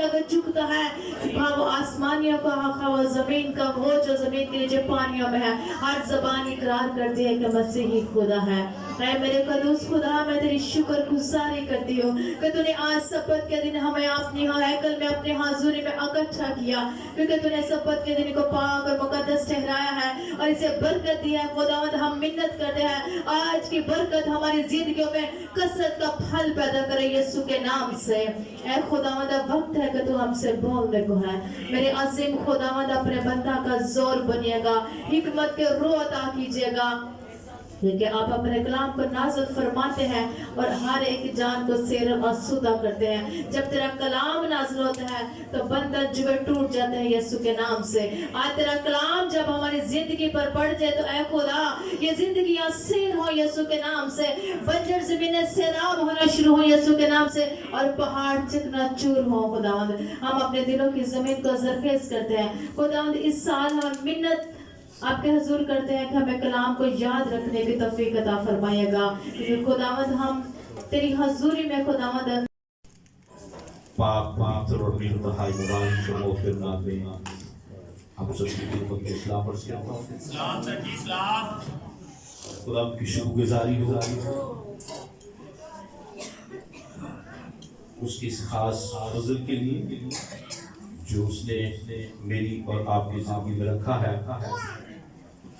अगर झुकता है, वो आसमानियों का हक वो जमीन का, वो जो जमीन के नीचे पानियों में है, हर जबान इकरार करती है कि मसीह ही खुदा है। ऐ मेरे कदूस खुदा, मैं तेरी शुक्रगुजारी करती हूँ कि तूने आज सब्बत के दिन हमें अपनी हैकल में, अपनी हाज़ुरी में इकट्ठा किया, क्योंकि तूने सब्बत के दिन को पाक और मुकद्दस ठहराया है और इसे बरकत दी है। खुदावंद हम मिन्नत करते हैं, आज की बरकत हमारी जिंदगियों में कसरत का फल पैदा करे यीशु के नाम से। ऐ खुदावंद वक्त है कि तू हमसे बोलने को है। मेरे अजीम खुदावंद अपने बंदा का जोर बनिएगा, हिकमत के रूह अता कीजिएगा, क्योंकि आप अपने कलाम को नाज़िल फरमाते हैं और हर एक जान को सैर आसूदा करते हैं। जब तेरा कलाम नाज़िल होता है तो बंदा जुए टूट जाते हैं यीशु के नाम से। आज तेरा कलाम जब हमारी जिंदगी पर पड़ जाए तो ऐ खुदा ये जिंदगी सैर हो यीशु के नाम से, बंजर जमीनें सैराब होना शुरू हो यीशु के नाम से, और पहाड़ चिकनाचूर हो। खुदावंद हम अपने दिलों की जमीन को ज़रखेज़ करते हैं। खुदावंद इस साल हम मिन्नत आपके हुजूर करते हैं कि हमें कलाम को याद रखने की तौफीक अता फरमाइएगा, क्योंकि खुदावंद हम तेरी हजूरी में खुदावंद पाक पवित्र और बेइंतहाई मुबारक शमो के नाम में हम सब की खिदमत में इस्लाम अर्ज़ करता हूं। इस्लाम से इस्लाम खुदा की शुक्रगुजारी हो उसकी इस खास फज़ल के लिए जो उसने मेरी और आपकी ज़िंदगी में रखा है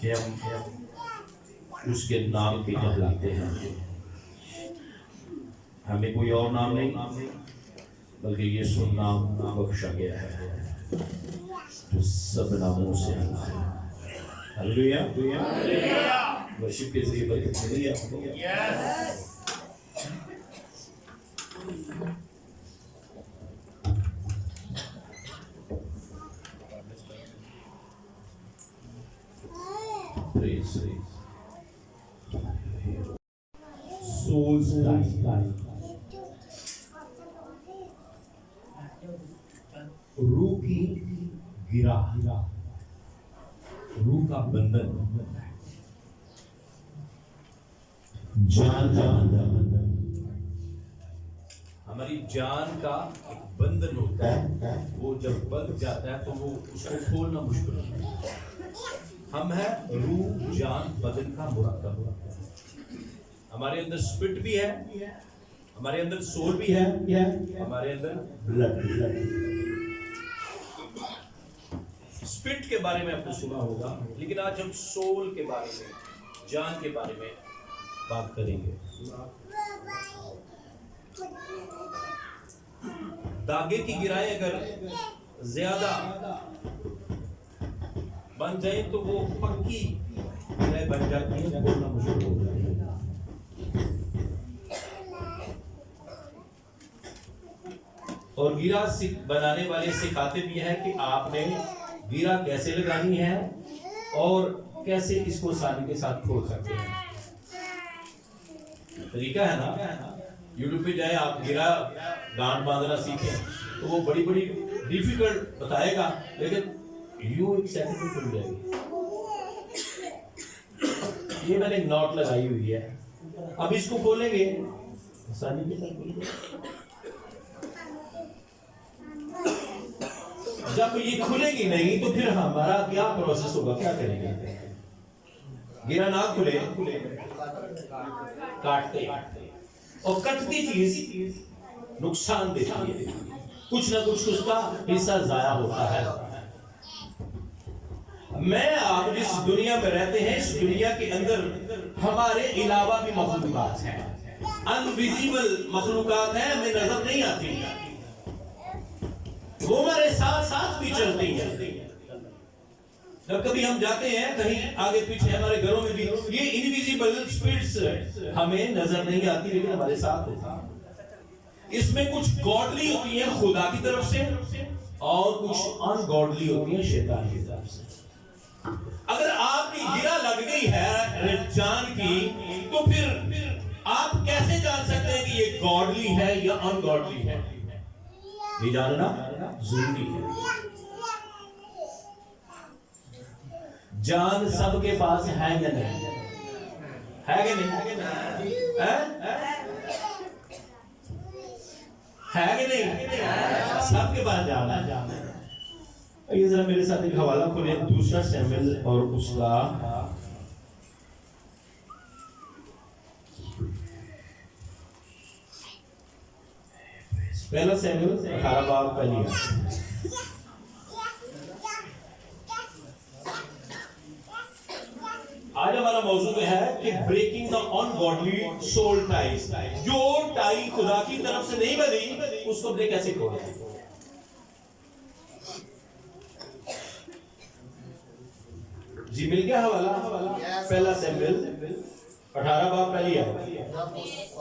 कि हम उसके नाम पे कहलाते हैं। हमें कोई और नाम नहीं बल्कि यीशु नाम बख्शा गया है जो सब नामों से अलग है। हालेलुया, वर्शिप के जरिए बरकत मिली है आपको। Yes Praise Souls die. रूह की गिरा, रूह का बंधन, जान का बंधन, हमारी जान का एक बंधन होता है। वो जब बंध जाता है तो वो उसको खोलना मुश्किल होता है। हम है रूह जान बदन का मुरक्कब। हमारे अंदर स्पिरिट भी है, हमारे अंदर सोल भी है, हमारे अंदर ब्लड भी है। स्पिरिट के बारे में आपने सुना होगा, लेकिन आज हम सोल के बारे में, जान के बारे में बात करेंगे। धागे की गिराएं अगर ज्यादा बन जाए तो वो पक्की गिराएं बन जाती है, बोलना मुश्किल हो जाता है। और गिरा बनाने वाले सिखाते भी हैं कि आपने गिरा कैसे लगानी है और कैसे इसको आसानी के साथ खोल सकते हैं। तरीका है ना, यूट्यूब पे जाए आप गिरा गांठ बांधना सीखें तो वो बड़ी बड़ी डिफिकल्ट बताएगा, लेकिन यू एक सेकंड में खुल जाएगी। ये मैंने एक नॉट लगाई हुई है, अब इसको खोलेंगे आसानी के साथ खोलेंगे। जब ये खुलेगी नहीं तो फिर हमारा क्या प्रोसेस होगा, क्या करेंगे? गिरा ना खुले काटते, और कटती चीज नुकसान देती है, कुछ ना कुछ उसका हिस्सा जाया होता है। मैं आप जिस दुनिया में रहते हैं, इस दुनिया के अंदर हमारे अलावा भी मखलूकात हैं, अनविजिबल मखलूकात हैं, हमें नजर नहीं आती, वो हमारे साथ साथ भी चलती है। जब कभी हम जाते हैं कहीं आगे पीछे, हमारे घरों में भी ये इनविजिबल स्पिरिट्स हमें नजर नहीं आती, लेकिन हमारे साथ होती है। इसमें कुछ गॉडली होती है खुदा की तरफ से और कुछ अनगॉडली होती है शैतान की तरफ से। अगर आपकी गिरा लग गई है जान की, तो फिर आप कैसे जान सकते हैं कि ये गॉडली है या अनगॉडली है? ये जानना जरूरी है। जान सबके पास है या नहीं? है कि नहीं? है कि नहीं? सबके पास जाना है। ये जरा मेरे साथ एक हवाला खोले, दूसरा शमूएल और उसका पहला शमूएल 18 बाब पहली आयत। आज हमारा मौजूद है कि breaking the ungodly soul ties. जो टाई खुदा की तरफ से नहीं बनी उसको हमने कैसे खोला? जी मिल गया हवाला? पहला शमूएल 18 बाब पहली आयत।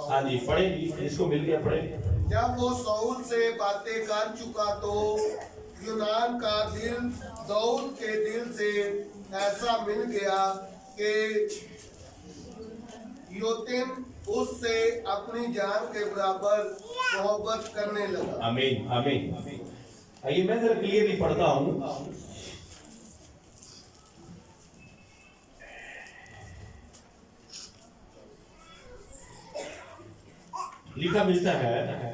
हाँ जी पढ़े, इसको मिल गया, पढ़े। जब वो शाऊल से बातें कर चुका तो यूनान का दिल दाऊद के दिल से ऐसा मिल गया कि योतिम उससे अपनी जान के बराबर मोहब्बत करने लगा। आमीन आमीन। आइए मैं जरा क्लियरली पढ़ता हूं। लिखा मिलता है,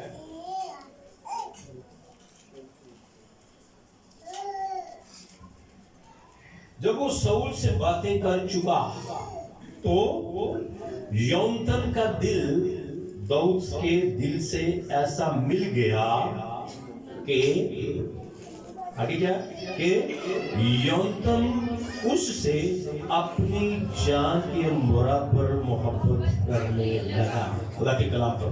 जब वो शाऊल से बातें कर चुका तो योनातान का दिल दाऊद के दिल से ऐसा मिल गया कि आगे क्या कि योनातान उससे अपनी जान के बराबर मोहब्बत करने लगा। खुदा के कलाम का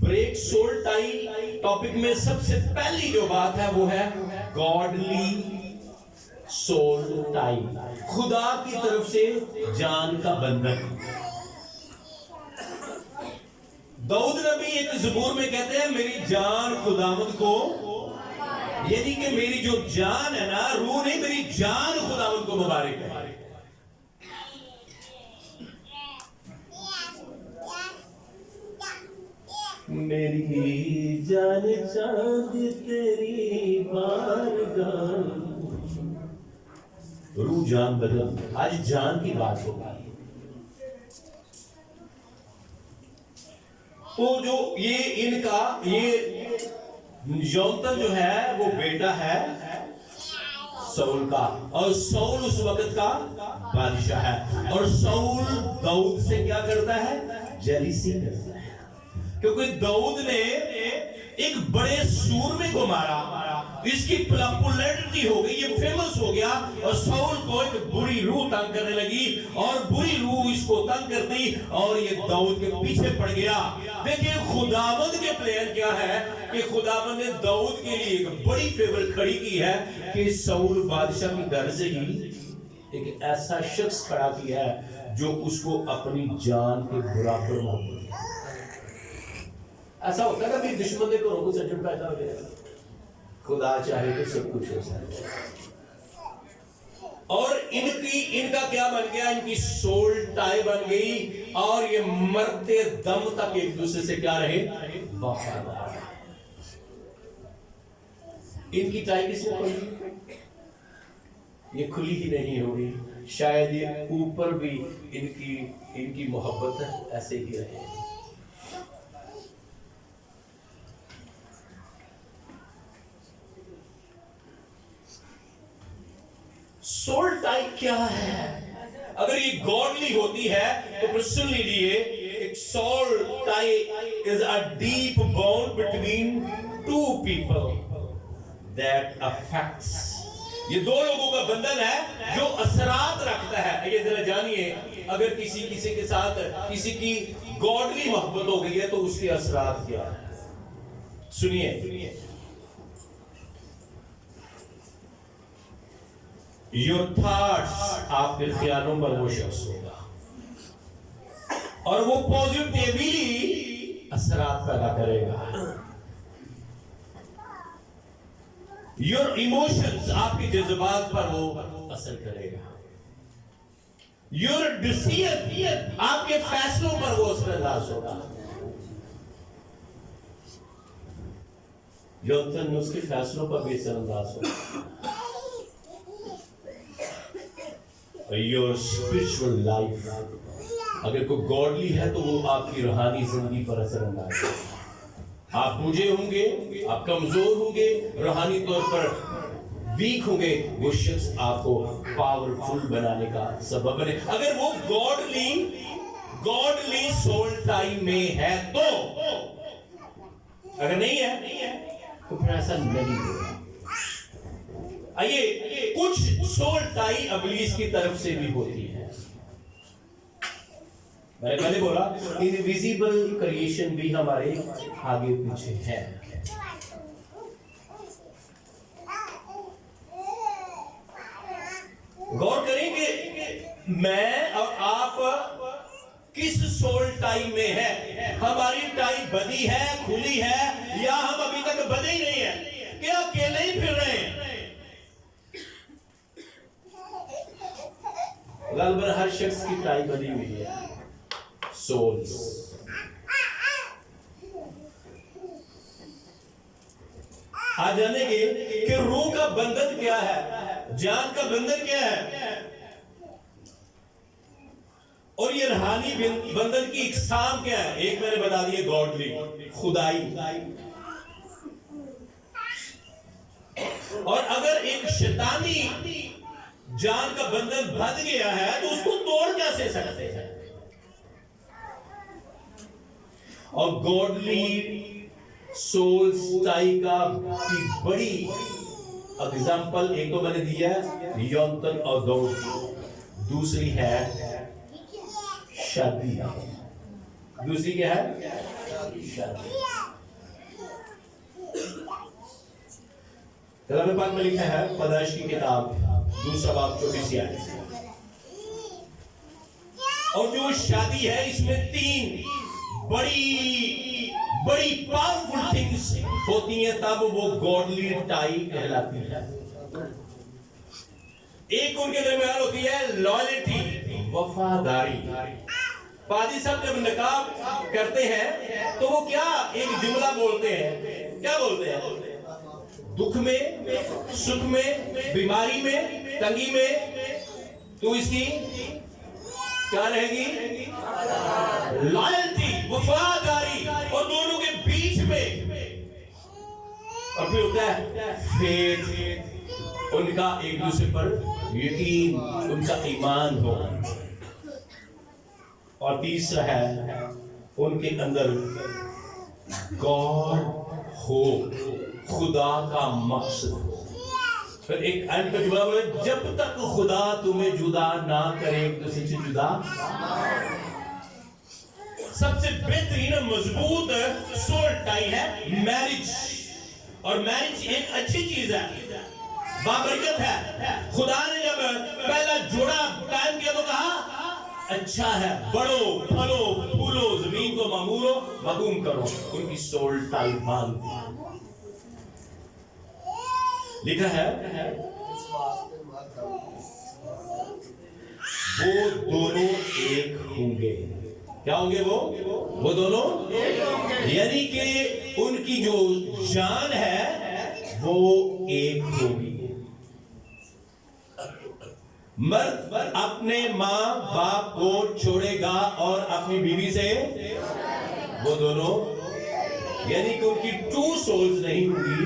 ब्रेक सोल टाई टॉपिक में सबसे पहली जो बात है वो है गॉडली सोल टाई, खुदा की तरफ से जान का बंधन। दाऊद नबी एक ज़बूर में कहते हैं मेरी जान खुदावंद को, यानी कि मेरी जो जान है ना, रूह नहीं, मेरी जान खुदावंद को मुबारक है। मेरी जान चांद तेरी बारगाह, रूह जान बदल। आज जान की बात होगी। तो जो ये इनका ये योनातान जो है वो बेटा है शाऊल का, और शाऊल उस वक्त का बादशाह है। और शाऊल दाऊद से क्या करता है? जेलिसी करता है, क्योंकि दाऊद ने एक बड़े सूरमे को मारा, इसकी पॉपुलैरिटी हो गई, ये फेमस हो गया, और शाऊल को एक बुरी रूह तंग करने लगी, और बुरी रूह इसको तंग करती, और ये दाऊद के पीछे पड़ गया। देखिए खुदावंद के प्लान क्या है कि खुदावंद ने दाऊद के लिए एक बड़ी फेवर खड़ी की है कि शाऊल बादशाह की घर से ही एक ऐसा शख्स खड़ा किया है जो उसको अपनी जान के बराबर मोहब्बत। ऐसा होता है कि दुश्मन के घरों को सज्जन पैदा हो जाएगा, खुदा चाहे तो सब कुछ हो सकता है। और इनका क्या बन गया? इनकी सोल टाई बन गई, और ये मरते दम तक एक दूसरे से क्या रहे? वफादार। इनकी टाई किसने खोली? ये खुली ही नहीं होगी, शायद ये ऊपर भी इनकी मोहब्बत ऐसे ही रहे। सोल टाई क्या है? अगर ये गॉडली होती है तो फिर सुन लीजिए, एक soul tie is a deep bond between two people that affects. ये दो लोगों का बंधन है जो असरात रखता है। ये जरा जानिए, अगर किसी के साथ किसी की गॉडली मोहब्बत हो गई है तो उसके असरात क्या है? सुनिए, योर थॉट्स, आपके ख्यालों पर वो शख्स होगा, और वो पॉजिटिवली असरात पैदा करेगा। योर इमोशंस, आपके जज्बात पर वो असर करेगा। योर डिसीजन, आपके फैसलों पर वो असरअंदाज होगा। योनातान उसके फैसलों पर भी असरअंदाज होगा। Your spiritual life, अगर कोई गॉडली है तो वो आपकी रूहानी जिंदगी पर असर अंदाज। आप बूझे होंगे, आप कमजोर होंगे, रूहानी तौर पर वीक होंगे, वो शख्स आपको पावरफुल बनाने का सबब बने। अगर वो गॉडली सोल टाइम में है तो, अगर नहीं है तो फिर ऐसा नहीं होगा। आइए, कुछ सोल टाई इब्लीस की तरफ से भी होती है। मैंने पहले बोला इनविजिबल क्रिएशन भी हमारे आगे पीछे है। गौर करेंगे मैं और आप किस सोल टाइम में है। हमारी टाइम बदी है, खुली है, या हम अभी तक बदे ही नहीं है, क्या अकेले ही फिर रहे हैं। गलबन हर शख्स की टाइम बदी हुई है। सोल्स आज जानेंगे कि रूह का बंधन क्या है, जान का बंधन क्या है, और ये रूहानी बंधन की इकसाम क्या है। एक मैंने बता दिया गॉडली, खुदाई। और अगर एक शैतानी जान का बंधन बंध गया है तो उसको तोड़ कैसे सकते हैं। और गॉडली सोल्स टाई का बड़ी एग्जांपल एक तो मैंने दिया है योंतन और दौड़, दूसरी है शादी। दूसरी क्या है? शादी। कलाम पाक में लिखा है पैदाइश की किताब 2 बाब 24 आयत। और जो शादी है इसमें 3 बड़ी पावरफुल थिंग्स होती हैं, तब वो गॉडली टाई कहलाती है। एक उनके दरमियान होती है लॉयल्टी, वफादारी। पादी साहब जब नकाब करते हैं तो वो क्या एक जुमला बोलते हैं, क्या बोलते हैं? दुख में, सुख में, बीमारी में, तंगी में तो इसकी क्या रहेगी? लॉयल्टी, वफादारी। और दोनों के बीच में और फिर होता है फेथ, उनका एक दूसरे पर यकीन, उनका ईमान हो। और तीसरा है उनके अंदर गॉड हो, खुदा का मकसद। फिर एक अंत पे जुड़ा बोले, जब तक खुदा तुम्हें जुदा ना करे एक दूसरे से जुदा। सबसे बेहतरीन मजबूत सोल टाई है मैरिज। और मैरिज एक अच्छी चीज है, बाबरकत है। खुदा ने जब पहला जोड़ा कायम किया तो कहा अच्छा है, बढ़ो, फलो, फूलो, जमीन को मामूलो, मगूम करो। उनकी सोल टाई मांगती लिखा है वो दोनों एक होंगे। क्या होंगे? वो दोनों एक होंगे, यानी कि उनकी जो जान है वो एक होगी। मर्द अपने माँ बाप को छोड़ेगा और अपनी बीवी से, वो दोनों, यानी कि उनकी 2 सोल्स नहीं होंगी,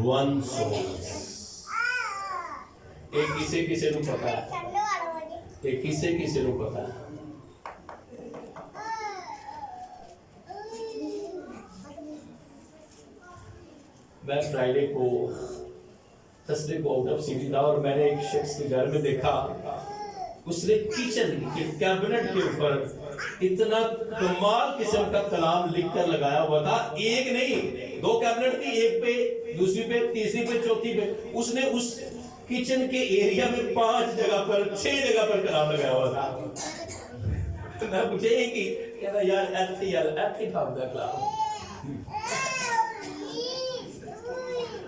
1 सोल। एक किसे नु पता है, एक किसे नु पता है। मैं फ्राइडे को, थर्सडे को आउट ऑफ सिटी था और मैंने एक शख्स के घर में देखा, उसने किचन के कैबिनेट के ऊपर इतना कमाल किस्म का कलाम लिखकर लगाया हुआ था। एक नहीं, 2 कैबिनेट थी, एक पे, दूसरी पे, तीसरी पे, चौथी पे। उसने उस किचन के एरिया में 5 जगह पर, 6 जगह पर कलाम लगाया हुआ था। तो मैं पूछे कि कहता यार ऐसे था उनका कलाम।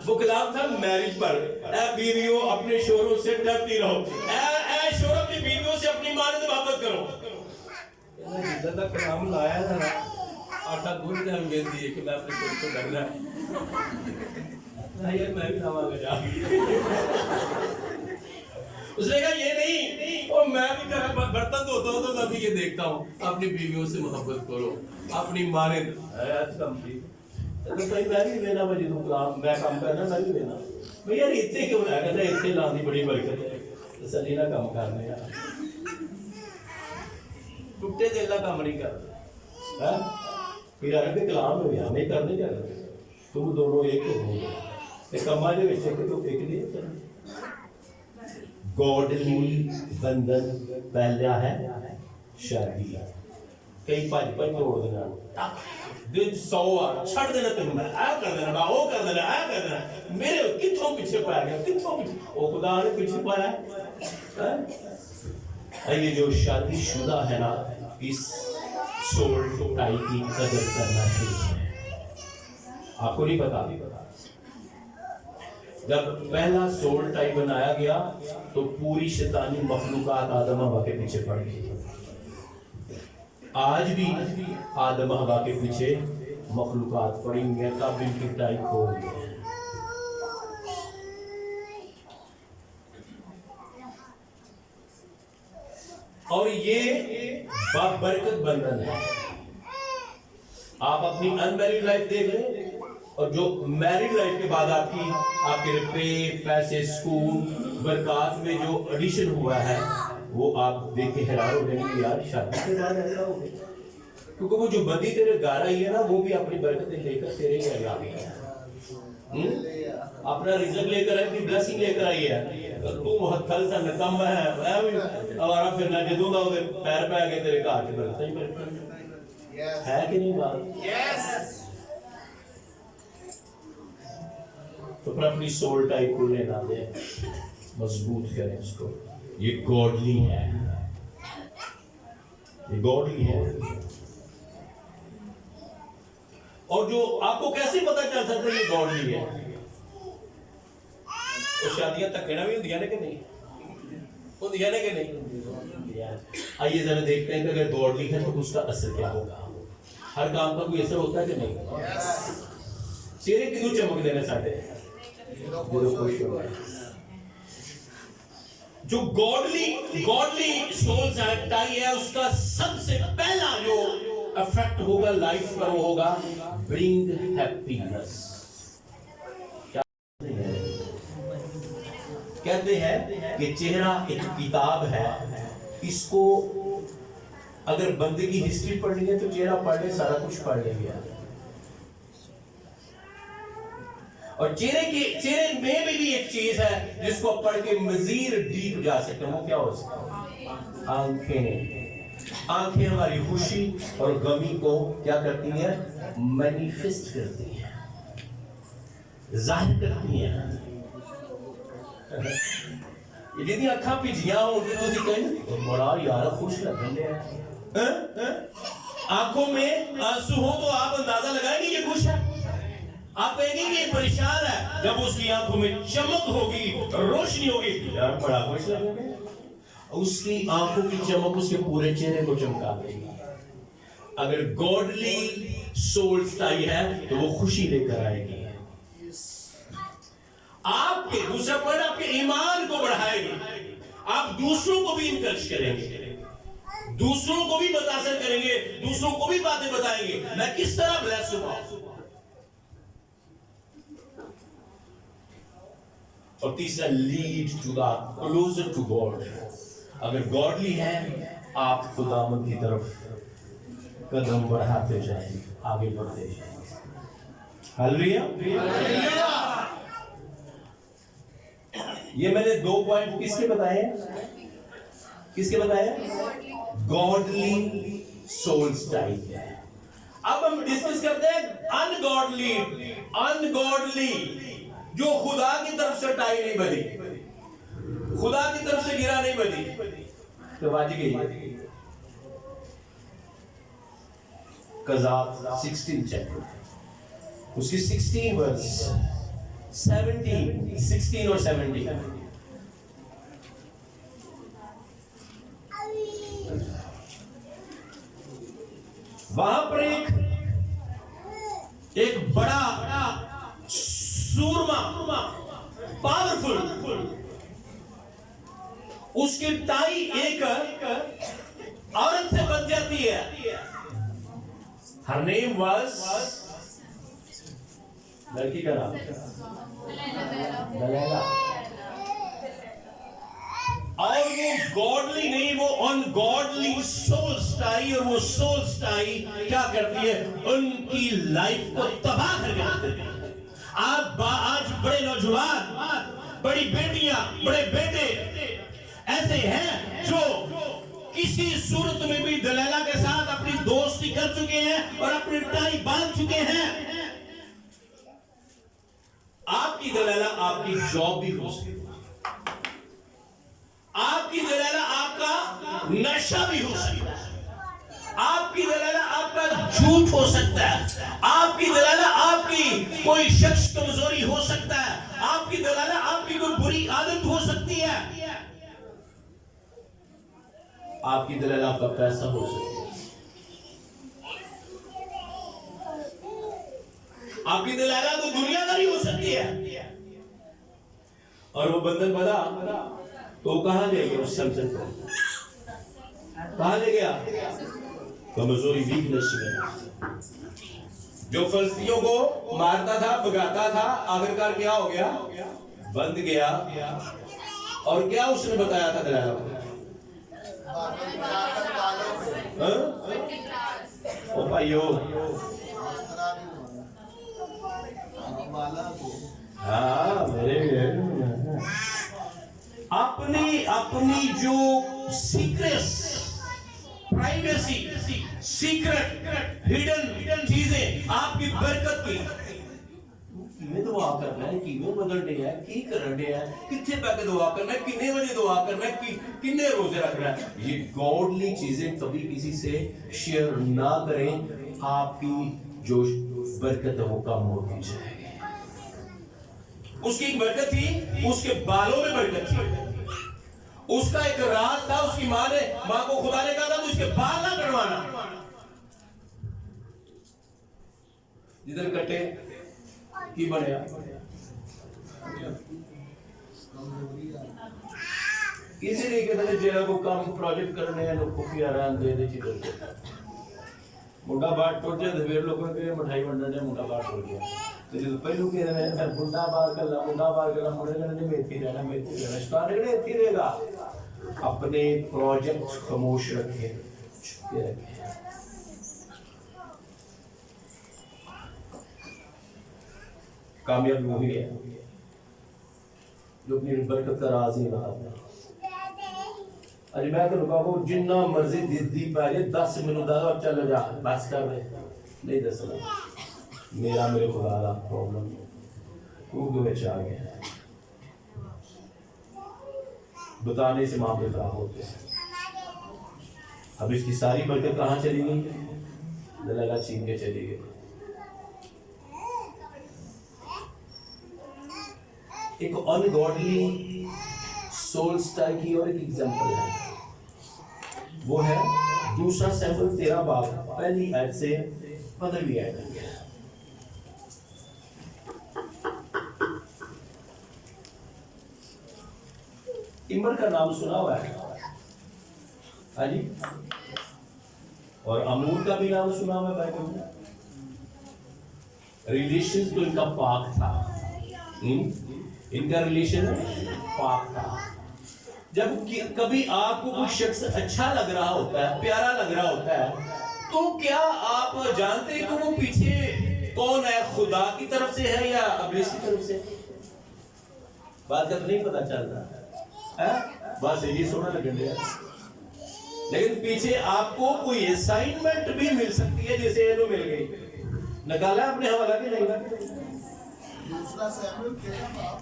वो कलाम था मैरिज पर। ऐ बीवियों अपने शोरों से डरती रहो, ऐ शोर अपनी बीवियों से अपनी मानद मोहब्बत करो। जितना तक कलाम लाया था ना, आटा गूंद हम बेच दिए कि मैं अपने शोर को डरना है। यार मैं भी खावांगा जा। उसने कहा ये नहीं, और मैं भी बर्तन धोता हूँ तो मैं भी ये देखता हूँ, अपनी बीवियों से मोहब्बत करो, अपनी माने तो भाई मैं भी लेना, भाई जो काम मैं काम करना मैं भी लेना भाई यार, इतने क्यों है, कहते इतने लाने की बड़ी बरकत है, तसल्ली ना काम करने यार, टुटे दिल का काम नहीं करते हैं, फिर यार के कलाम हो गया नहीं करने क्या करते, तुम दोनों एक हो गए, ते कम्मा दे विच एक तो एक नहीं करना। गॉडली बंधन पहला है शादी, कई भज भज तोड़ देना, दिन 100 छड़ देना, तेन मैं आ कर देना, वो कर देना, आ कर देना, मेरे किथों पीछे पा गया, किथों पीछे, वो खुदा ने पीछे पाया है। ये जो शादीशुदा है ना, इस सोल टाई की कदर करना चाहिए। आपको नहीं पता, जब पहला सोल टाई बनाया गया तो पूरी शैतानी मखलूकात आदम हवा के पीछे पड़ गई। आज भी आदम हवा के पीछे मखलूकात पड़ी हुई है, काबिल की टाई खो गई है। और ये बरकत बंधन है। आप अपनी अनमैरिड लाइफ देख लें, और जो मैरिड लाइफ के बाद आपके रुपए, पैसे, स्कूल, बरकत में जो एडिशन हुआ है, वो आप देख के हैरान हो जाएंगे यार, शादी के बाद ऐसा हो गया। क्योंकि वो जो बंदी तेरे घर आई है ना, वो भी अपनी बरकतें लेकर तेरे घर आ गई है, अपना रिज़्क लेकर आई, अपनी ब्लेसिंग लेकर आई है। तो तू हथल सा नकम है, हमारा फिरना जदूंगा उधर पैर पे आके तेरे घर के बरकतें ही बरकत है कि नहीं बात? तो पर अपनी सोल टाइप को लेना दे, मजबूत करें उसको। ये गॉडली है, ये गॉडली है। और जो आपको कैसे पता चल सकता है ये गॉडली है? तो शादियां धक्केना भी होंदियां ने कि नहीं? होंदियां ने कि नहीं? आइए जरा देखते हैं कि अगर गॉडली है तो उसका असर क्या होगा। हर काम का कोई असर होता है कि नहीं? चेहरे क्यों चमक देने साढ़े जो गॉडली सोल टाई है, उसका सबसे पहला जो इफेक्ट होगा लाइफ पर, वो होगा ब्रिंग हैप्पीनेस। कहते हैं कि चेहरा एक किताब है, इसको अगर बंदे की हिस्ट्री पढ़नी है तो चेहरा पढ़ ले, सारा कुछ पढ़ लेंगे। और चेहरे में भी एक चीज है जिसको पढ़ के मजीद डीप जा सकते हैं। वो क्या हो सकता है? आंखें हमारी खुशी और गमी को क्या करती हैं? मैनिफेस्ट करती हैं, जाहिर करती हैं। यदि अखा भिजियां होगी तो कहीं बड़ा यार खुश लगने हैं। आंखों में आंसू हो तो आप अंदाजा लगाएंगे ये खुश है, आप कहेंगे कि परेशान है। जब उसकी आंखों में चमक होगी, रोशनी होगी, यार बड़ा खुश लगेगा। उसकी आंखों की चमक उसके पूरे चेहरे को चमका देगी। अगर गॉडली सोल टाई है तो वो खुशी लेकर आएगी, आपके दूसरा पॉइंट आपके ईमान को बढ़ाएगी। आप दूसरों को भी इंकरेज करेंगे, दूसरों को भी बतासर करेंगे, दूसरों को भी बातें बताएंगे मैं किस तरह ब्लेस हुआ। और तीसरा lead to the closer to God. अगर गॉडली है आप खुदावंद की तरफ कदम बढ़ाते जाएंगे, आगे बढ़ते जाएंगे। हालेलुया। ये मैंने 2 पॉइंट किसके बताए? गॉडली सोल टाइप है। अब हम डिस्कस करते हैं अनगॉडली जो खुदा की तरफ से टाई नहीं बनी, खुदा की तरफ से गिरा नहीं बनी, तो बाजी गई। कज़ाब 16 चैप्टर उसकी 16 वर्स 17 16 और 17 वहां पर एक बड़ा सूरमा पावरफुल उसकी टाई एक औरत से बन जाती है। हर नेम वाज, लड़की का नाम दलैला। और वो गॉडली नहीं, वो अनगॉडली सोल्स टाई, और वो सोल्स टाई क्या करती है, उनकी लाइफ को तबाह कर देती है। आज बड़े नौजवान, बड़ी बेटियां, बड़े बेटे ऐसे हैं जो किसी सूरत में भी दलैला के साथ अपनी दोस्ती कर चुके हैं और अपनी टाई बांध चुके हैं। आपकी दलैला आपकी जॉब भी हो सकती है, आपकी दलैला आपका नशा भी हो सकता है, आपकी दलैला आपका झूठ हो सकता है, आपकी दलैला आपकी कोई शख्स कमजोरी हो सकता है, आपकी दलैला आपकी कोई बुरी आदत हो सकती है, आपकी दलैला आपका पैसा हो सकता है, आपकी दलैला तो दुनियादारी हो सकती है। और वो बंधन बना तो कहां ले गया, उस समझ को कहां ले गया, कमजोरी, वीकनेस में। जो फलस्तियों को मारता था, भगाता था, आखिरकार क्या हो गया, बंद गया। और क्या उसने बताया था दलैला को, ओ भाइयों, हाँ मेरे अपनी जो सीक्रेट्स, प्राइवेसी, सीक्रेट, हिडन चीजें आपकी बरकत की किवें दुआ करना है, किवें बदलने है, की करने है, कितने पैके दुआ करना है, कितने बजे दुआ करना है, कितने रोजे रखना है, ये गॉडली चीजें कभी किसी से शेयर ना करें। आपकी जो बरकत है वो कम होती जाएगी। उसकी एक बरकत थी, उसके बालों में बरकत थी, उसका एक राज था। उसकी मां को खुदा ने कहा था तो उसके बाल ना कटवाना, जिधर कटे की बढ़िया। इसीलिए कहते हैं जेल को काम प्रोजेक्ट करने हैं लोग को आराम दे दे चीजों को। मुंडा बाट टूट जाए तो फिर लोगों के मिठाई वंडने मुंडा बाट टूट गया तो जो पहलू के रहे मुंडा बार कर मुंडे ने मेथी रहना स्टार ने मेथी रहेगा। अपने प्रोजेक्ट खामोश रखे, छुपे रखे। कामयाबी वही है जो अपनी बरकत का राज ही बताता है। अरे मैं तो रुका हूँ, जिन्ना मर्जी दीदी पाए 10 मिनट दा और चल जा, बस कर दे, नहीं दसना मेरा मेरे खुदा दा प्रॉब्लम तू में आ गया। बताने से मामले खराब होते हैं। अब इसकी सारी बरकत कहाँ चली गई, दलैला छीन के चली गई। एक अनगॉडली सोल स्टाइल की और एक एग्जांपल है, वो है 2 शमूएल 13 बाब पहली आयत से 15वीं आयत तक। इमर का नाम सुना हुआ है, हाँ जी, और अमूल का भी नाम सुना हुआ है बाइबल में। रिलेशन तो इनका पाक था, इनका रिलेशन पाक था। जब कभी आपको कोई शख्स अच्छा लग रहा होता है, प्यारा लग रहा होता है, तो क्या आप जानते हैं कि वो पीछे कौन है, खुदा की तरफ से है या इब्लीस की तरफ से? बात का तो नहीं पता चल रहा है, बस ये सोना लगेंगे। लेकिन पीछे आपको कोई असाइनमेंट भी मिल सकती है, जैसे ये तो मिल गई, निकाला अपने हवाला के नहीं। 2 शमूएल 13 बाब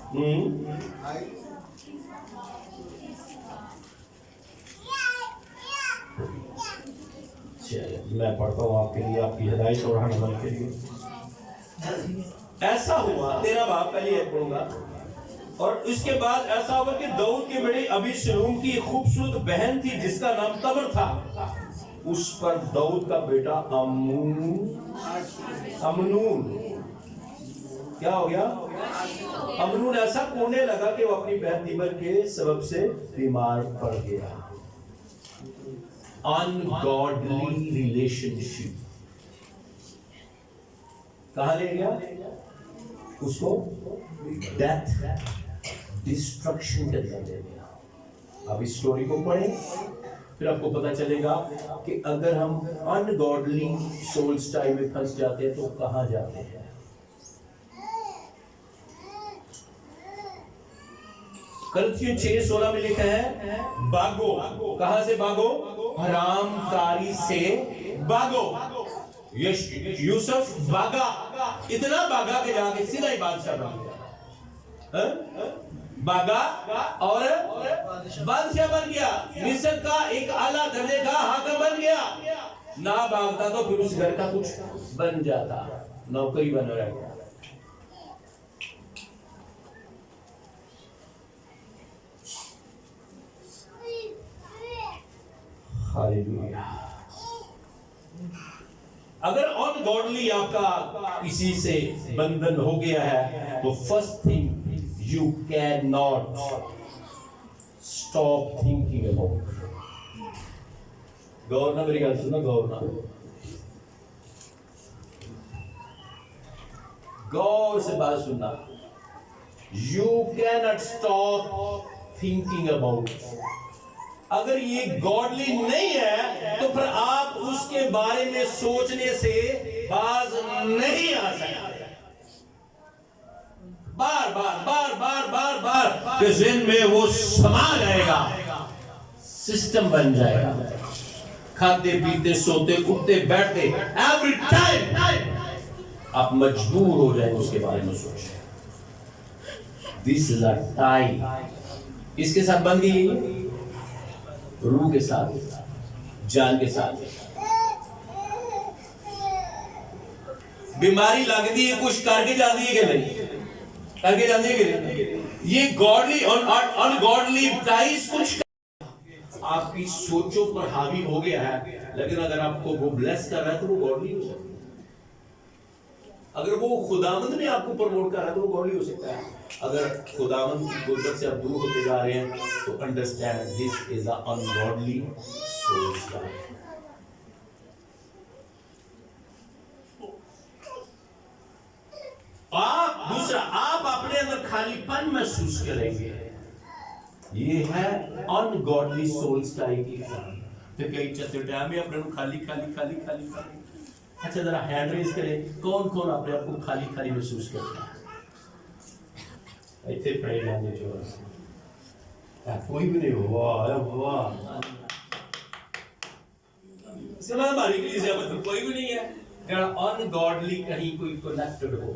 मैं पढ़ता हूँ आपके लिए, आपकी हिदायत और रहनुमाई के लिए। ऐसा हुआ, 13 बाब पहले ये पढ़ूंगा। और इसके बाद ऐसा हुआ कि दाऊद की बेटी अबीशलोम की एक खूबसूरत बहन थी जिसका नाम तमर था। उस पर दाऊद का बेटा अमनून क्या हो गया, अमनून ऐसा कोने लगा कि वो अपनी बहन तीमर के सबब से बीमार पड़ गया। अनगॉडली रिलेशनशिप कहां ले गया उसको? डेथ, डिस्ट्रक्शन के अंदर ले गया। अब इस स्टोरी को पढ़ें फिर आपको पता चलेगा कि अगर हम अनगॉडली सोल स्टाइल में फंस जाते हैं तो कहां जाते हैं। कलतियों 6:16 में लिखा है भागो। कहां से भागो? हरामकारी से भागो। यूसुफ भागा, इतना भागा कि जाके सीधा ही बादशाह बन गया। भागा और बादशाह बन गया, मिस्र का एक आला दर्जे का हाकिम बन गया। ना भागता तो फिर उस घर का कुछ बन जाता, नौकरी बन रहा है। हालेलुया। अगर अनगॉडली आपका किसी से बंधन हो गया है तो first thing you cannot stop thinking about. गौर ना, मेरी गल सुनो, गौर ना, गौर से बात सुनना। You cannot stop thinking about. अगर ये गॉडली नहीं है तो फिर आप उसके बारे में सोचने से बाज नहीं आ सकते। बार बार बार बार बार बार के ज़हन में वो समा जाएगा, सिस्टम बन जाएगा। खाते पीते सोते उठते बैठते एवरी टाइम आप मजबूर हो जाएंगे उसके बारे में सोचने। This is a time. इसके साथ बन गई, रूह के साथ, जान के साथ। बीमारी लगती है, कुछ करके जाती है कि नहीं? करके जाती है कि नहीं? ये गॉडली और अनगॉडली प्राइस कुछ आपकी सोचों पर हावी हो गया है, लेकिन अगर आपको वो ब्लेस कर रहा है तो वो गॉडली हो सकता है। अगर वो खुदावंद ने आपको प्रमोट कर रहा है तो वो गॉडली हो सकता है। अगर खुदावंद की गुरबत से आप दूर होते जा रहे हैं तो understand this is a ungodly soul style. दूसरा, आप अपने अंदर खालीपन महसूस करेंगे। ये है अनगॉडली सोल स्टाइल की एग्जाम। तो कई चलते टाइम में अपने खाली खाली खाली खाली खाली। अच्छा, जरा हैंड रेज करें, कौन कौन अपने आप को खाली खाली महसूस करता है? इतने पड़े जाने जो कोई भी नहीं हुआ। वाह, समय हमारी कलीसिया में तो कोई भी नहीं है जरा अनगॉडली कहीं कोई कनेक्टेड हो।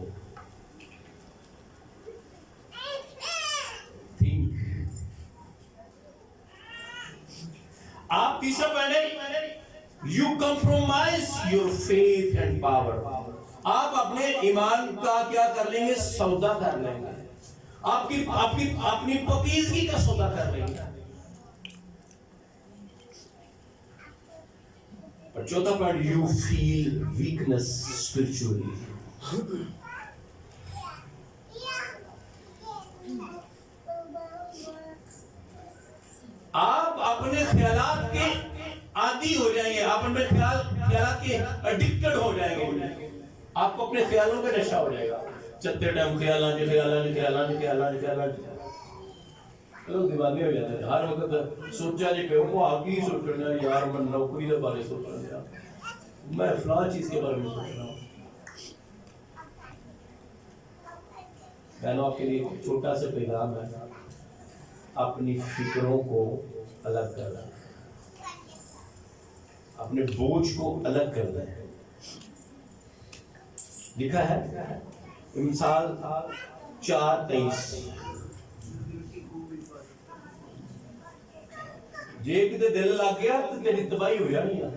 आप तीसरा पहले, you compromise your faith and power. आप अपने ईमान का क्या कर लेंगे? सौदा कर लेंगे। आपकी आपकी अपनी पकीजगी का सौदा कर लेंगे। और चौथा point, you feel weakness spiritually. आप अपने ख्यालात के आदी हो जाएंगे, आप अपने ख्यालात के एडिक्टेड हो जाएंगे। आपको अपने ख्यालों पे नशा हो जाएगा। चलते टाइम लोग दीवाने हो जाते हैं। हर वक्त सोचा जी पे वो आगे सोचना, यार मैं नौकरी के बारे में सोच रहा हूँ, मैं फलां चीज के बारे में सोच रहा हूँ। बहनों, आपके लिए एक छोटा सा पैगाम है, अपनी फिक्रों को अलग कर दें, अपने बोझ को अलग कर दें। लिखा है मिसाल 4:23, जे किते दिल लग गया तो तेरी तबाही हो जानी है।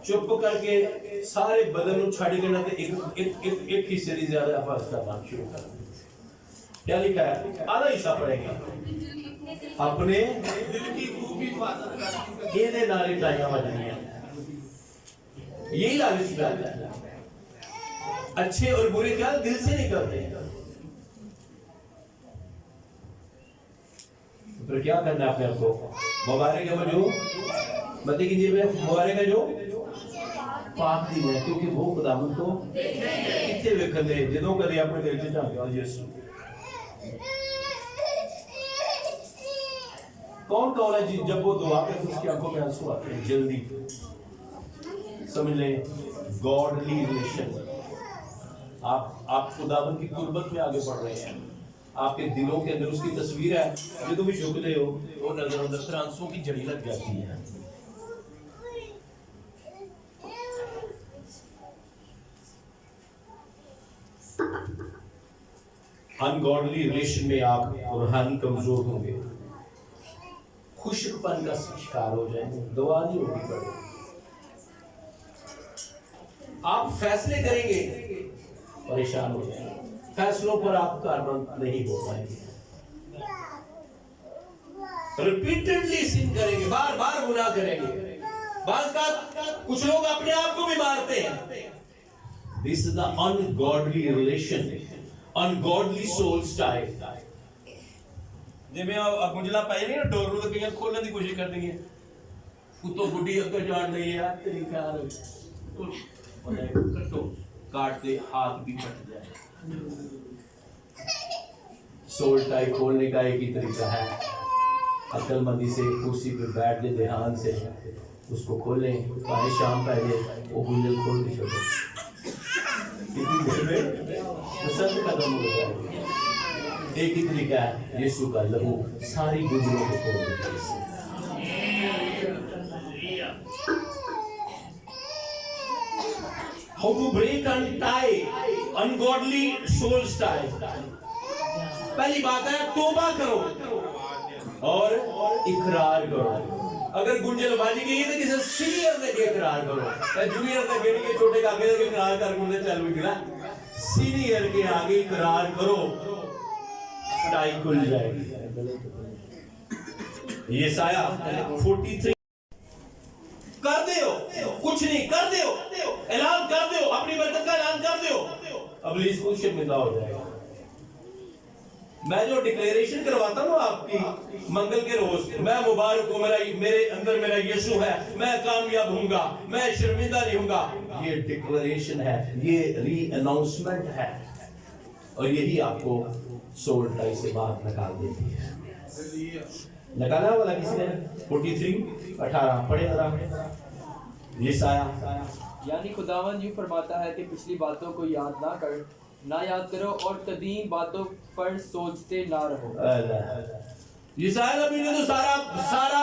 चुप करके सारे बदन को छड़ के ना एक हिस्से की ज्यादा हिफाजत करना शुरू कर। क्या लिखा है? आधा हिस्सा पड़ेगा अपने दिल की खूबी हिफाजत ये दे नाली टाइयां बजनियां। यही लालच में आता है। अच्छे और बुरे ख्याल दिल से निकलते हैं। फिर क्या करना है अपने आप को? मुबारक है वो जो मती की जेब में, मुबारक है जो पाक दी है, क्योंकि वो खुदावंद को कितने वेखन दे जदों कदे अपने दिल च झांकदा यीशु। कौन कौन है जी जब वो दुआ करते उसकी आंखों में आंसू आते हैं? जल्दी समझ लें, गॉडली रिलेशन। आप खुदावंद की कुर्बत में आगे बढ़ रहे हैं, आपके दिलों के अंदर उसकी तस्वीर है। जो तुम झुकते हो वो नजर अंदर फिर आंसुओं की जड़ी लग जाती है। अनगॉडली रिलेशन में आप रूहानी कमजोर होंगे, खुशकपन का शिकार हो जाएंगे, दुआ नहीं होगी पड़ेगी। आप फैसले करेंगे परेशान हो जाएंगे, फैसलों पर आप कारबंद नहीं हो पाएंगे। रिपीटेडली सिन करेंगे, बार बार गुनाह करेंगे। बात का कुछ लोग अपने आप को भी मारते हैं। This is the ungodly relation, ungodly soul style. जिवें गुंजला पाए नहीं ना डोर ਨੂੰ ਕਈਆਂ ਖੋਲਣ ਦੀ ਕੋਸ਼ਿਸ਼ ਕਰਦੀ ਹੈ, ਉਤੋਂ ਗੁੱਡੀ ਅੱਗੇ ਜਾਣ ਲਈ ਆ ਤੇਰੀ ਖਿਆਲ ਉਹਨੇ ਕੱਟੋ काट दे, हाथ भी कट जाए। सोल टाई खोलने का एक ही तरीका है, अक्लमंदी से कुर्सी पर बैठ के ध्यान से उसको खोलें, चाहे शाम पहले वो गुंजल खोल के छोड़ो, इतनी देर में पसंद खत्म हो जाएगी। एक ही तरीका है, यीशु का लहू सारी गुंजलों को खोल देता है। How to break and tie ungodly soul style। पहली बात है तौबा करो और इकरार करो। अगर गुंजलबाजी की तो किसी सीनियर ने इकरार करो, जूनियर ने गेड़ी के छोटे काके के इकरार कर गुंजे चालू किया, सीनियर के आगे इकरार करो, टाई खुल जाएगी। यशाया 43 कर दे हो, कुछ नहीं कर दे हो, ऐलान कर दे हो, अपनी बरकत का ऐलान कर दे हो, अबलीस को शर्मिंदा हो जाएगा। मैं जो डिक्लेरेशन करवाता हूँ आपकी मंगल के रोज, मैं मुबारक हूँ, मेरे अंदर मेरा यीशु है, मैं कामयाब हूँगा, मैं शर्मिंदा नहीं हूँगा, ये डिक्लेरेशन है, ये री अनाउंसमेंट है, और यही आपको सोल टाई से बाहर निकाल देती है। निकाला वाला किसी ने 43:18 पढ़े जरा। यशाया यानी खुदावंद यूं फरमाता है कि पिछली बातों को याद ना याद करो और कदीम बातों पर सोचते ना रहो। यशाया नबी ने तो सारा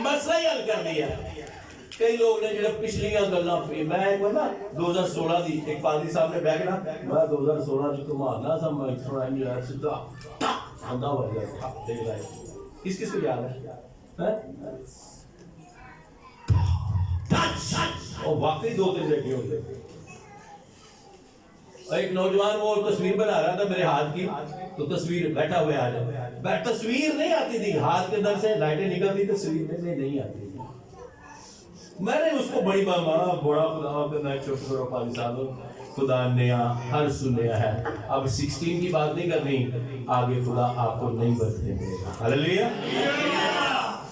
मसला ही हल कर दिया। कई लोग ने जो पिछलियां गल्लां पे, मैं एक बार ना 2016 दी एक पादरी साहब ने बैठ ना, मैं 2016 च घुमाना सा, मैं थोड़ा इंजॉय सीधा आंदा हो गया देख लाए। किस को याद है? और वाकई 2-3 लड़के होते। एक नौजवान वो तस्वीर बना रहा था मेरे हाथ की, तो तस्वीर बैठा हुआ आ जाए, तस्वीर नहीं आती थी, हाथ के अंदर से लाइटें निकलती, तस्वीर में नहीं आती थी। मैंने उसको बड़ी बड़ा खुदा चुप करो पानी साहब, खुदा ने हर सुनया है। अब 16 की बात नहीं करनी, आगे खुदा आपको नहीं बदलने देगा। हालेलुया।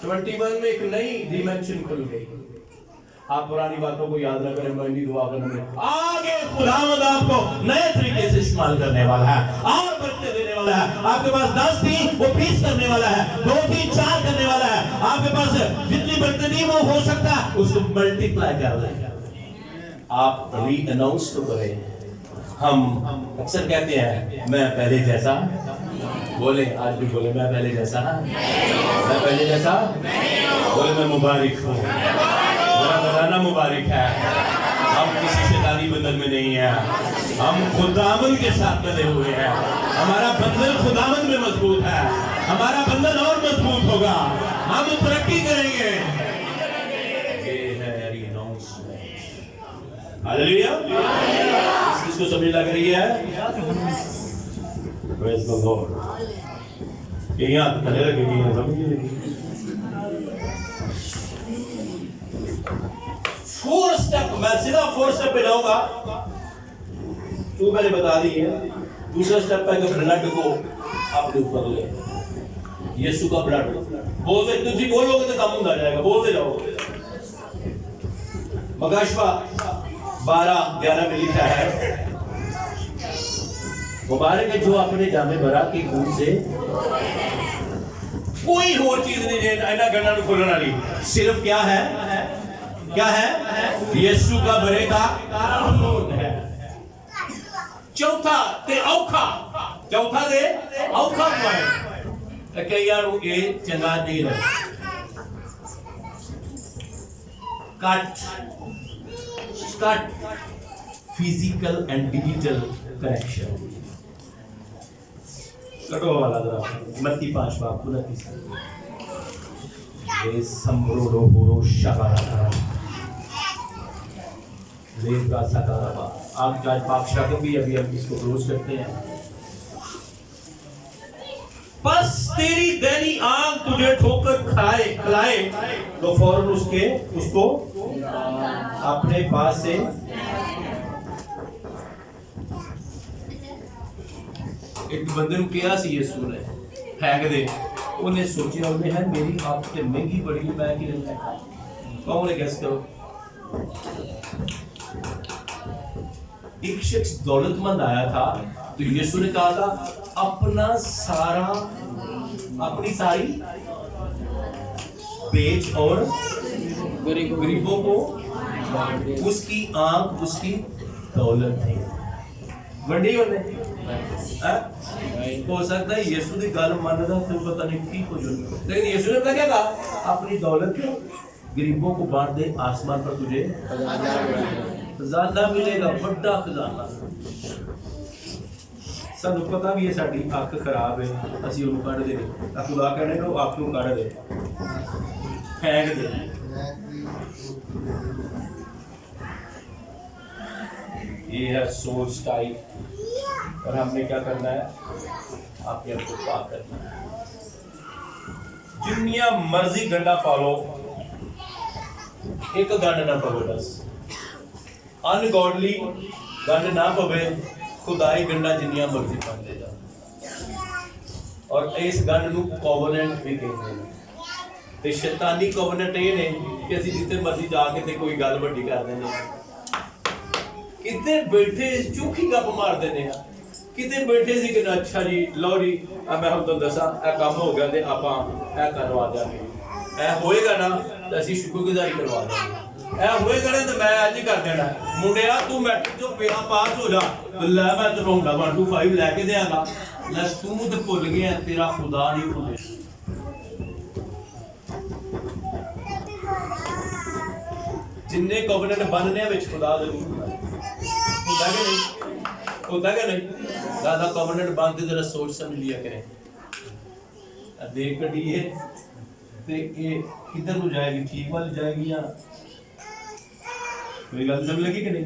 21 में एक नई डिमेंशन खुल गई। आप पुरानी बातों को याद न करें, मैं दुआ करने आगे खुदावंद आपको नए तरीके से इस्तेमाल करने वाला है, और बरकतें देने वाला है। आपके पास 10 थी वो 20 करने वाला है, 2 थी 4 करने वाला है। आपके पास जितनी बरकतें नहीं वो हो सकता है उसको मल्टीप्लाई कर लें। आप री अनाउंस तो करें। हम अक्सर कहते हैं मैं पहले जैसा, बोले आज भी बोले मैं पहले जैसा, मैं पहले जैसा, बोले मैं मुबारक हूँ, मेरा मौलाना मुबारक है। हम किसी शैतानी बंधन में नहीं है, हम खुदावंद के साथ बंधे हुए हैं। हमारा बंधन खुदावंद में मजबूत है, हमारा बंधन और मजबूत होगा, हम तरक्की करेंगे। ये है री अनाउंसमेंट। हालेलुया। इसको समझ लग रही है? Praise the Lord. ये हाथ खड़े रखेगी, समझिए। 4 स्टेप, मैं सीधा 4 स्टेप पे जाऊंगा। तू मैंने बता दी है। दूसरा स्टेप है कि ब्लड को अपने ऊपर ले, यीशु का ब्लड बोलते तुम बोलोगे तो काम होता जाएगा, बोलते जाओ। मगाशवा 12:11 में लिखा है, मुबारक है जो अपने जामे बरा के खून से कोई और चीज नहीं है इना गन्ना नु खोलने वाली, सिर्फ क्या है, क्या है, यीशु का बरे का खून है। चौथा ते औखा, चौथा दे औखा पॉइंट कईयां नु ये चंगा नहीं लगा। Cut physical and digital connection. कटो वाला जरा मत्ती 5:29 ये संबरोडो बोरो शबारा लेब्रा सकाराबा। आप आज पाकशा को भी अभी हम इसको क्लोज करते हैं। बस तेरी दैनी आंख तुझे ठोकर खिलाए तो फौरन उसको अपने पास से एक बंदे ने कहा सी यीशु ने फेंक दे, उन्हें सोचा उन्हें है मेरी आंख ते महंगी बड़ी है, मैं कि कौन है गेस करो। एक शख्स दौलतमंद आया था तो यीशु ने कहा था अपनी सारी बेच और गरीबों को, उसकी आंख उसकी दौलत थी वंडी होने हो सकता है यीशु की गल मानदा तो पता नहीं की कुछ, लेकिन यीशु ने क्या कहा अपनी दौलत गरीबों को बांट दे, आसमान पर तुझे खजाना मिलेगा, बड़ा खजाना। सानू पता भी है साडी अख खराब है, असि उन्हें कढ़ दे, खुदा कहने को अख नूं कढ़ दे, फेंक दे। ये है सोच टाइप, और हमने क्या करना है, आपके आपको पाक करना है। जिन्निया मर्जी गंडा पालो, एक गंड ना पवे, बस अनगॉडली गंड ना पवे, खुदाई गंडा जिन्निया मर्जी पा दे जा। और इस गंड नूं कोवेनेंट भी कहते हैं। ते शैतानी कोवेनेंट ये ने कि असि जिथे मर्जी जाके ते कोई गल वड्डी कर देने, किते बैठे चूखी गप मार देने, किते बैठे सी कि अच्छा जी लो जी मैं हम तो दसा ए काम हो गया ते आपां ए करवा देंगे, ए होएगा ना तो असि शुक्रगुजारी करवा देंगे, ए होएगा ना तो मैं आज ही कर देना। मुंडिया तू मैट्रिक जो पेरा पास हो जा तो लै मैं तो होंडा 125 लेके देंगा, लै तू तो भुल गया तेरा खुदा नहीं भूले। जिन्ने कोवेनेंट बनने विच खुदा जरूर होता कि नहीं, होता कि नहीं। दादा कोवेनेंट बांधते जरा सोच समझ लिया करें, देख गड्डी है ते ये किधर को जाएगी, ठीक वाली जाएगी या कोई गल समझ लगी कि नहीं।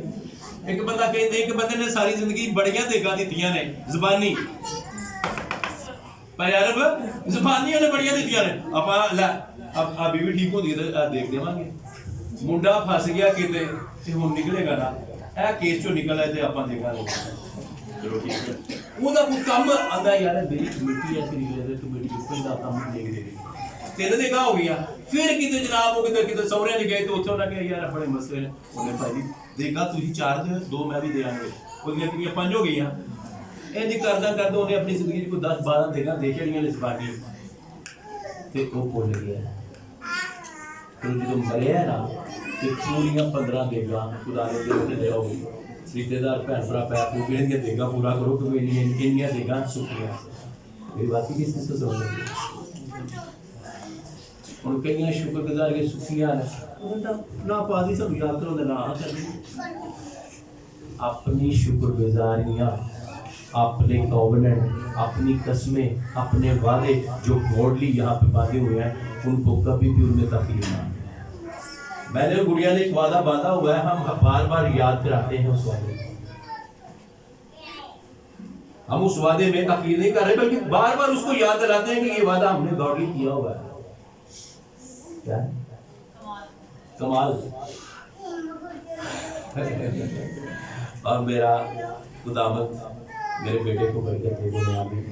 एक बंदा कहते एक बंदे ने सारी जिंदगी बड़ियां देगा दित्तियां ने, ज़बानी पर यार ज़बानी ने बड़ियां दित्तियां ने, आपा लै अब अभी भी ठीक होंदी ते देख देवांगे। मुंडा फस गया किते ते हुण निकलेगा ना, ए केस चो निकल आए ते आपां देखांगे, चलो ठीक है। ओदा कोई काम आंदा यार मेरी कमेटी ऐसी निकले ते कमेटी कोई दा काम देख दे, तीन देखा हो गया। फिर किते जनाब हो किते किते सौरे ने गए तो उत्थे उन्हें कहा यार बड़े मसले ने, उन्हें भाई देखा तुझी 4 दे 2 मैं भी देंगे, ओदियां कितनी 5 हो गई। इंज करदा करदा उन्हें अपनी जिंदगी को 10-12 देगा देख छड़ियां ने ज़बानी ते ओ भुल गया। तो जो मरिया ना ते पूरियां 15 देगा खुदा ने दे दिया होगी। रिश्तेदार भैन भरा पैर को कहणगे देगा पूरा करो क्योंकि इन्नियां देगा सुखियां। मेरी बात ही किस से समझ लगी उन कईयां शुक्रगुजार के सुखियां ना पादी सब याद करो ना करनी अपनी शुक्रगुजारियां, अपने कोवेनेंट, अपनी कस्में, अपने वादे जो गॉडली यहाँ पे बांधे हुए हैं उनको कभी भी उनमें तकलीफ ना। मैंने गुड़िया ने एक वादा बांधा हुआ है, हम बार बार याद कराते हैं उस वादे, हम उस वादे में तकलीफ नहीं कर रहे बल्कि बार बार उसको याद दिलाते हैं कि ये वादा हमने गॉडली किया हुआ है। क्या कमाल। और मेरा खुदावंद मेरे बेटे को बरकत दे, आमीन।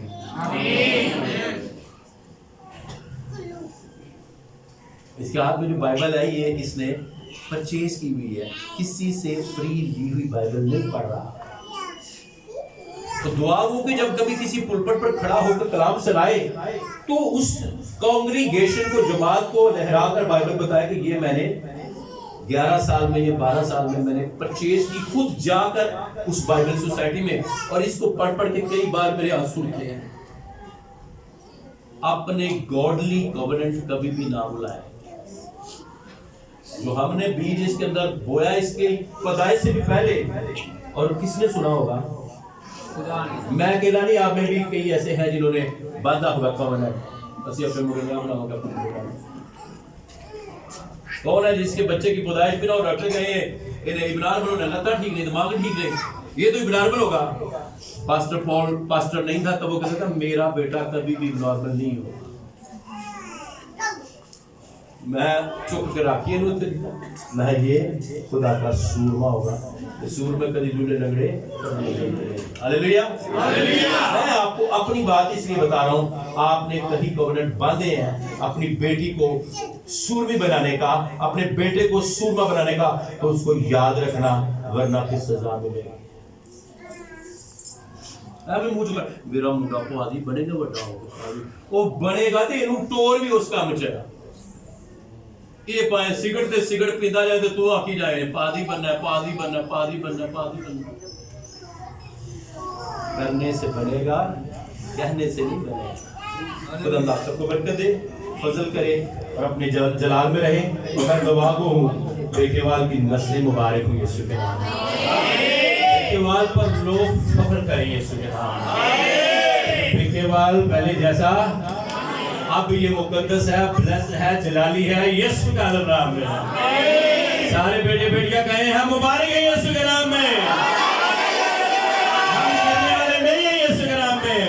इसके हाथ में जो बाइबल है ये इसने परचेज की हुई है, किसी से फ्री ली हुई बाइबल नहीं पढ़ रहा। तो दुआ वो कि जब कभी किसी पुलपट पर खड़ा होकर कलाम सुनाए तो उस कांग्रीगेशन को, जमात को लहराकर बाइबल बताए कि ये मैंने 11 साल में या 12 साल में मैंने परचेज की, खुद जाकर उस बाइबल सोसाइटी में, और इसको पढ़ पढ़ के कई बार मेरे आंसू निकले हैं। अपने गॉडली कॉवेनेंट कभी भी ना भुलाए। जो हमने बीज इसके अंदर बोया इसके पैदाइश से भी पहले, और किसने सुना होगा? मैं अकेला नहीं, आप में भी कई ऐसे हैं जिन्होंने बांधा हुआ कॉवेनेंट। असि अपने मुझे नाम लगाऊंगा। कौन है जिसके बच्चे की पैदाइश बिना और डॉक्टर कहे इन्हें इब्रार बनो, लता ठीक नहीं, दिमाग ठीक नहीं, ये तो इब्रार होगा। पास्टर पॉल पास्टर नहीं था, तब वो कहता था मेरा बेटा कभी भी नॉर्मल नहीं हो। मैं चुप के रखिए मैं ये खुदा का सूरमा होगा, सूर में कभी जुड़े लंगड़े। हालेलुया। मैं आपको अपनी बात इसलिए बता रहा हूँ, आपने कभी कॉवेनेंट बांधे हैं अपनी बेटी को सूरमी बनाने का, अपने बेटे को सूरमा बनाने का, तो उसको याद रखना, वरना फिर सजा मिलेगी। मेरा मुंडा पादी बनेगा, बड़ा वो बनेगा तो इनू टोर भी उस काम च ये पाए सिगरेट पीता जाए तो तू आखी जाए पादी बनना है, पादी बनना, पादी बनना, पादी बनना। करने से बनेगा, कहने से नहीं बनेगा। खुदा अल्लाह सबको बरकत दे, फजल करे और अपने जलाल में रहे। और मैं गवाह को हूँ, बेकेवाल की नस्लें मुबारक हुई यीशु के नाम में। बेकेवाल पर लोग फख्र करें यीशु के नाम में। बेकेवाल पहले जैसा अब ये मुकद्दस है, ब्लेस है, जलाली है, यीशु का नाम में। सारे बेटे बेटियां कहे हैं मुबारक है यीशु के नाम में। हम करने वाले नहीं है यीशु के नाम में।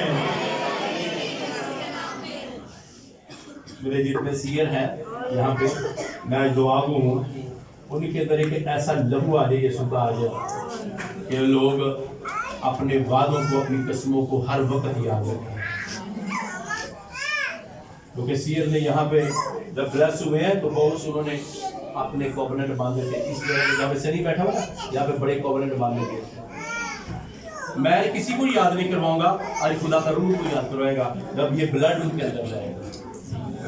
मेरे जितने सीयर हैं यहाँ पे, मैं दुआ को हूँ उनके अंदर एक ऐसा लहू आ जाए यीशु का, आ जाए कि लोग अपने वादों को, अपनी किस्मों को हर वक्त याद रखें। क्योंकि सीयर ने यहाँ पे जब ब्लेस हुए हैं तो बहुत उन्होंने अपने कॉवेनेंट बांधे थे। इस जगह से नहीं बैठा हुआ, यहाँ पे बड़े कॉवेनेंट बांधे थे। मैं किसी को याद नहीं करवाऊंगा, आज खुदा का रूह को याद करवाएगा जब ये ब्लड उनके अंदर जाएगा।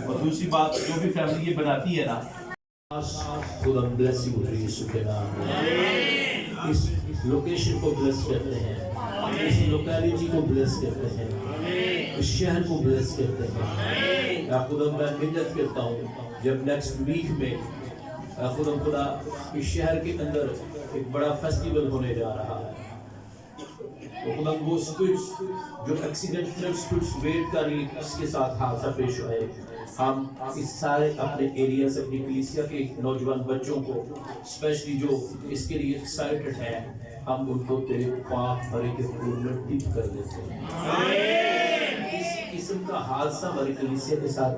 और दूसरी बात, जो भी फैमिली ये बनाती है ना, खुदा ब्लेस यू यीशु के नाम में। इस लोकेशन को ब्लेस करते हैं, इस लोकेलिटी को ब्लेस करते हैं, इस शहर को ब्लेस करते हैं। खुदा मैं मिन्नत करता हूँ, जब नेक्स्ट वीक में खुदा इस शहर के अंदर एक बड़ा फेस्टिवल होने जा रहा है, तो खुदा वो स्पिरिट्स जो एक्सीडेंटल स्पिरिट्स वेट कर रही इसके साथ हादसा पेश हुआ है, हम इस सारे अपने एरिया से, अपनी कलीसिया के नौजवान बच्चों को स्पेशली जो इसके लिए एक्साइटेड हैं, हम उनको तेरे पाक भरे के फूल में डिप कर देते हैं। किस्म का हादसा हमारी कलीसिया के साथ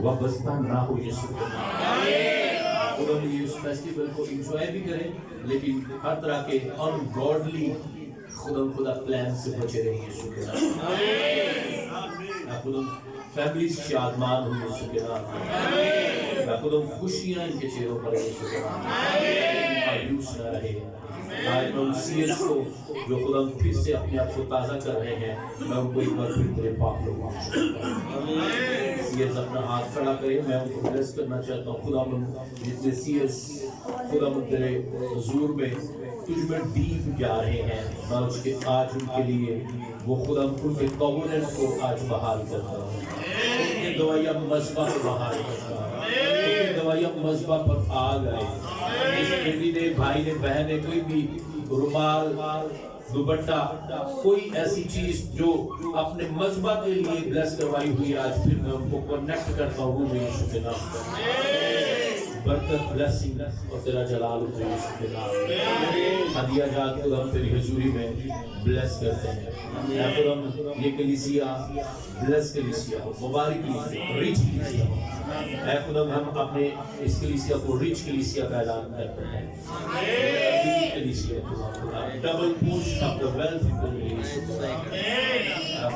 वाबस्ता ना हो यीशु के नाम में। और ये इस फेस्टिवल को एंजॉय भी करें, लेकिन हर तरह के अनगॉडली खुदा प्लान से बचे रहे यीशु के नाम में। खुदा फैमिली शादमान हो यीशु के नाम में। खुदा खुशियां इनके चेहरों पर यीशु के नाम में मायूस न रहे। आज मैं उन सीयर्स को जो खुदा फिर से अपने आप को ताज़ा कर रहे हैं, मैं उनको एक बार फिर तेरे पाक लोगों सीयर्स अपना हाथ खड़ा करें, मैं उनको ब्लेस करना चाहता हूँ। खुदा जितने सीयर्स खुदा तेरे हुजूर में तुझ में डीप जा रहे हैं, मैं उसके आज उनके लिए वो खुदा उनके कॉवेनेंट को आज बहाल करता हूँ। उनकी दवाइयाँ मज़बा पर बहाल करता हूँ, उनकी दवाइयाँ मज़बा पर आ गए। इस बेटी ने, भाई ने, बहन ने, कोई भी रुमाल, दुपट्टा, कोई ऐसी चीज जो अपने मजबा के लिए ब्लेस करवाई हुई, आज फिर मैं उनको कनेक्ट करता हूँ यीशु के नाम पर। बरकत, ब्लेसिंग और तेरा जलाल यीशु के नाम में हदिया जाके हम तेरी हजूरी में ब्लेस करते हैं। हम ये कलीसिया ब्लेस कलीसिया हो, मुबारक कलीसिया, रिच कलीसिया हो। खुदा हम अपने इस कलीसिया को रिच कलीसिया का ऐलान करते हैं। दिल्ली कलीसिया खुदा double portion of the wealth को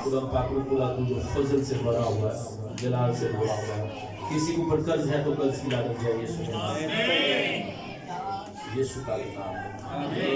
खुदा पाक खुदा तू जो फजल से भरा हुआ है, जलाल से भरा हुआ है, किसी के ऊपर कर्ज है तो कर्ज की लागत जाए यीशु का नाम है।